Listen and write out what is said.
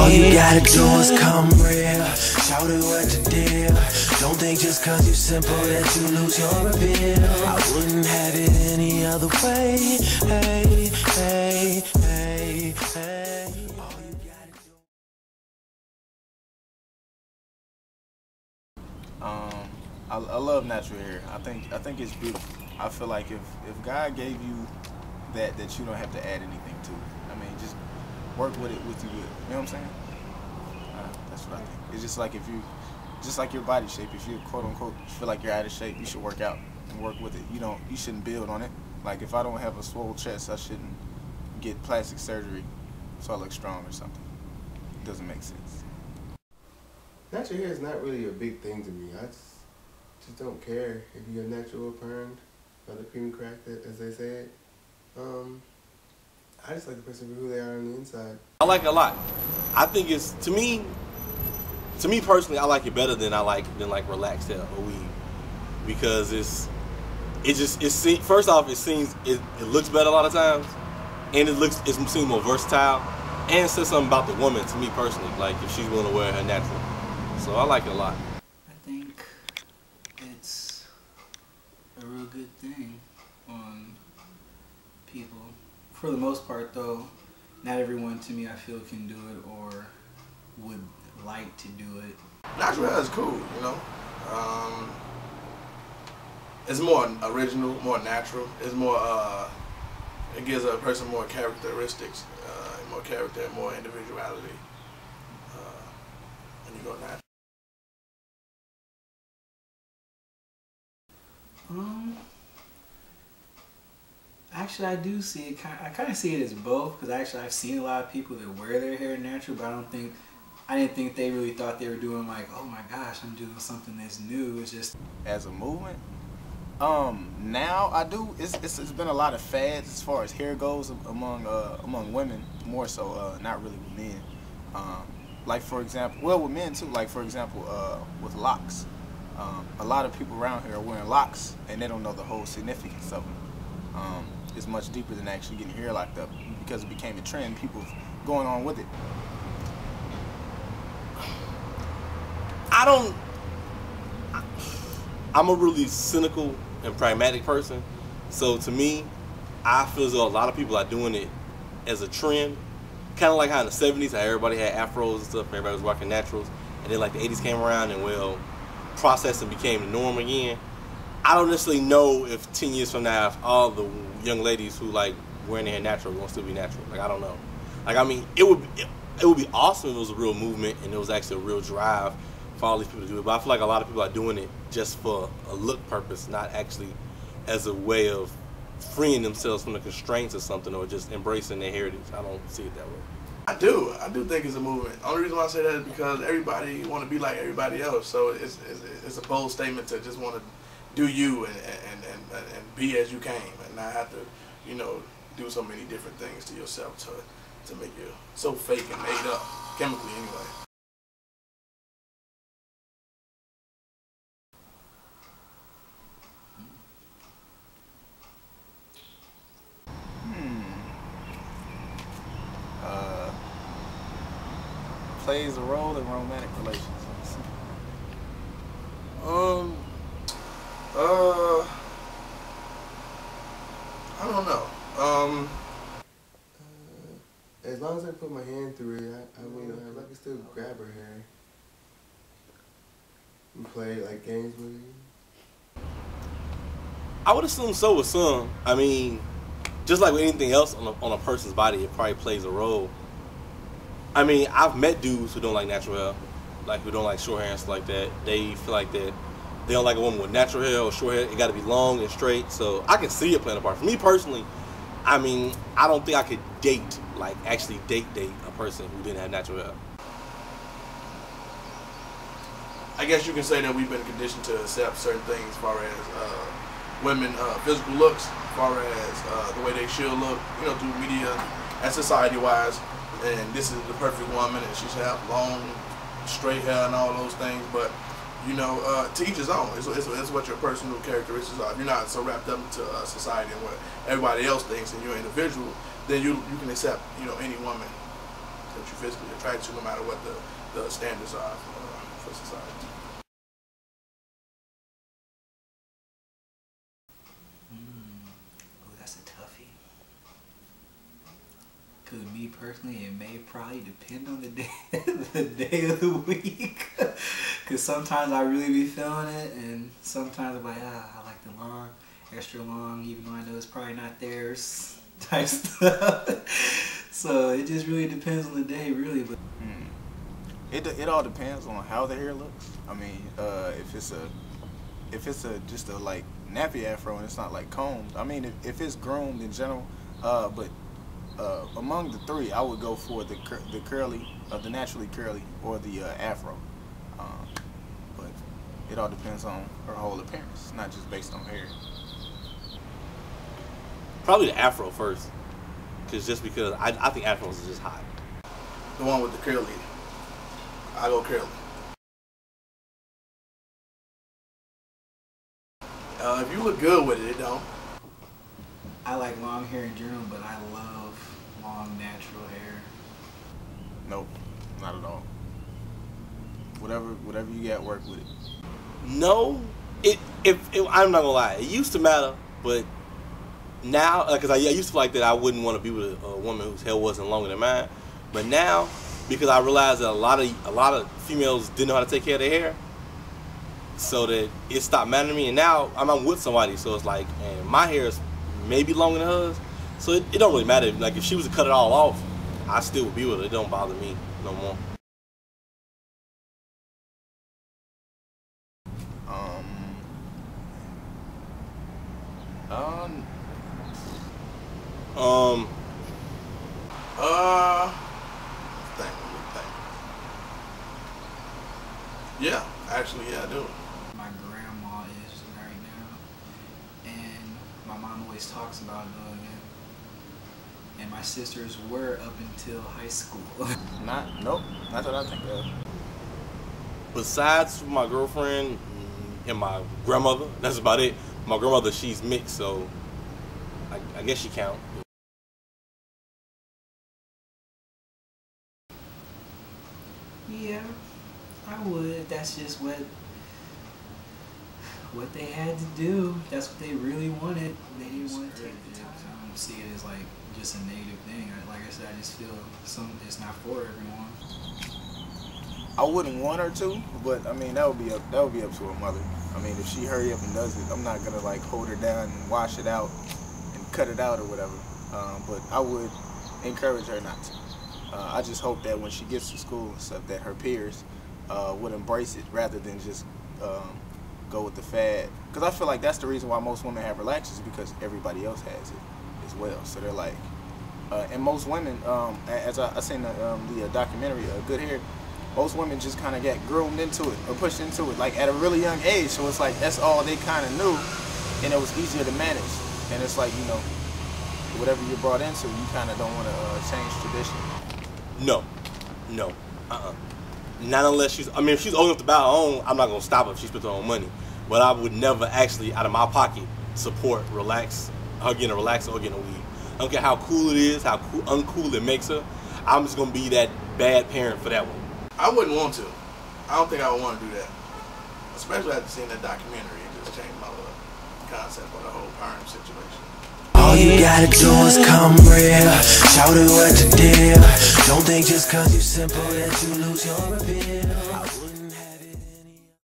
All you gotta do is come real. Shout it what you did. Don't think just cause you simple that you lose your appeal. I wouldn't have it any other way. Hey, hey, hey, hey. All you gotta do. I love natural hair. I think it's beautiful. I feel like if God gave you that you don't have to add anything to it. I mean, just work with it with you. You know what I'm saying? That's what I think. It's just like just like your body shape. If you quote unquote feel like you're out of shape, you should work out and work with it. You shouldn't build on it. Like if I don't have a swole chest, I shouldn't get plastic surgery so I look strong or something. It doesn't make sense. Natural hair is not really a big thing to me. I just don't care if you're natural or permed or the cream cracked, as they said. I just like the person for who they are on the inside. I like it a lot. I think it's to me personally, I like it better than like relaxed hair or weave, because it first off it looks better a lot of times, and it seems more versatile, and it says something about the woman to me personally, like if she's willing to wear her natural. So I like it a lot. I think it's a real good thing on people. For the most part though, not everyone to me I feel can do it or would like to do it. Natural hair is cool, you know. It's more original, more natural. It's more, it gives a person more characteristics, more character, more individuality when you go natural. Actually, I do see it. I kind of see it as both, because actually I've seen a lot of people that wear their hair natural, but I didn't think they really thought they were doing like, oh my gosh, I'm doing something that's new. It's just as a movement. Now I do. It's been a lot of fads as far as hair goes among women, more so. Not really with men. Like for example, well with men too. Like for example, with locks. A lot of people around here are wearing locks, and they don't know the whole significance of them. It's much deeper than actually getting hair locked up, because it became a trend. People going on with it. I'm a really cynical and pragmatic person, so to me, I feel as though a lot of people are doing it as a trend, kind of like how in the 70s, how everybody had afros and stuff, everybody was rocking naturals, and then like the 80s came around and well, processing became the norm again. I don't necessarily know if 10 years from now, if all the young ladies who like wearing their hair natural will still be natural. Like I don't know. Like I mean, it would be awesome if it was a real movement and it was actually a real drive for all these people to do it. But I feel like a lot of people are doing it just for a look purpose, not actually as a way of freeing themselves from the constraints or something, or just embracing their heritage. I don't see it that way. I do think it's a movement. The only reason why I say that is because everybody want to be like everybody else. So it's a bold statement to just want to do you and be as you came, and not have to, you know, do so many different things to yourself to make you so fake and made up, chemically anyway. Plays a role in romantic relations. I don't know. As long as I put my hand through it, I can still grab her hair and play like games with it. I would assume so with some. I mean, just like with anything else on a person's body, it probably plays a role. I mean, I've met dudes who don't like natural hair, like who don't like short hair and stuff like that. They feel like that they don't like a woman with natural hair or short hair. It got to be long and straight. So I can see it playing a part. For me personally, I mean, I don't think I could actually date a person who didn't have natural hair. I guess you can say that we've been conditioned to accept certain things as far as women physical looks, as far as the way they should look, you know, through media and society-wise. And this is the perfect woman, and she should have long, straight hair and all those things. But you know, to each his own. It's what your personal characteristics are. If you're not so wrapped up into society and what everybody else thinks, and you're an individual, then you can accept, you know, any woman that you physically attract to, no matter what the standards are for society. Oh, that's a toughie. Cause me personally, it may probably depend on the day, the day of the week. Cause sometimes I really be feeling it, and sometimes I'm like, I like the long, extra long, even though I know it's probably not theirs, type stuff. So it just really depends on the day, really. But it all depends on how the hair looks. I mean, if it's just a like nappy afro and it's not like combed. I mean, if it's groomed in general, but among the three, I would go for the curly, the naturally curly, or the afro. But it all depends on her whole appearance, not just based on hair. Probably the afro first, just because I think afros is just hot. The one with the curly. I go curly. If you look good with it, it don't. I like long hair in general, but I love long natural hair. Nope, not at all. Whatever you got, work with it. No, I'm not gonna lie. It used to matter, but now, because I used to like that, I wouldn't want to be with a woman whose hair wasn't longer than mine. But now, because I realized that a lot of females didn't know how to take care of their hair, so that it stopped mattering to me. And now I'm with somebody, so it's like, and my hair is maybe longer than hers, so it don't really matter. Like if she was to cut it all off, I still would be with her. It don't bother me no more. Yeah, actually, yeah, I do. My grandma is right now, and my mom always talks about doing it. And my sisters were up until high school. Nope, not that I think of. Besides my girlfriend and my grandmother, that's about it. My grandmother, she's mixed, so I guess she counts. Yeah, I would. That's just what they had to do. That's what they really wanted. They didn't want to take the time. I don't see it as like just a negative thing. Like I said, I just feel it's not for everyone. I wouldn't want her to, but I mean that would be up to her mother. I mean, if she hurry up and does it, I'm not gonna like hold her down and wash it out and cut it out or whatever. But I would encourage her not to. I just hope that when she gets to school and stuff, that her peers would embrace it rather than just go with the fad. Because I feel like that's the reason why most women have relaxers, because everybody else has it as well. So they're like, and most women, as I seen the documentary, Good Hair, most women just kind of get groomed into it or pushed into it like at a really young age. So it's like that's all they kind of knew, and it was easier to manage. And it's like, you know, whatever you're brought into, you kind of don't want to change tradition. No. Not unless she's, I mean, if she's old enough to buy her own, I'm not going to stop her if she spends her own money. But I would never actually, out of my pocket, support her getting a relaxer or getting a weed. I don't care how cool it is, how uncool it makes her. I'm just going to be that bad parent for that one. I wouldn't want to. I don't think I would want to do that. Especially after seeing that documentary. It just changed my concept of the whole parent situation. All you gotta do is come real. Shout it what you did. Don't think just cause you simple that you lose your appeal.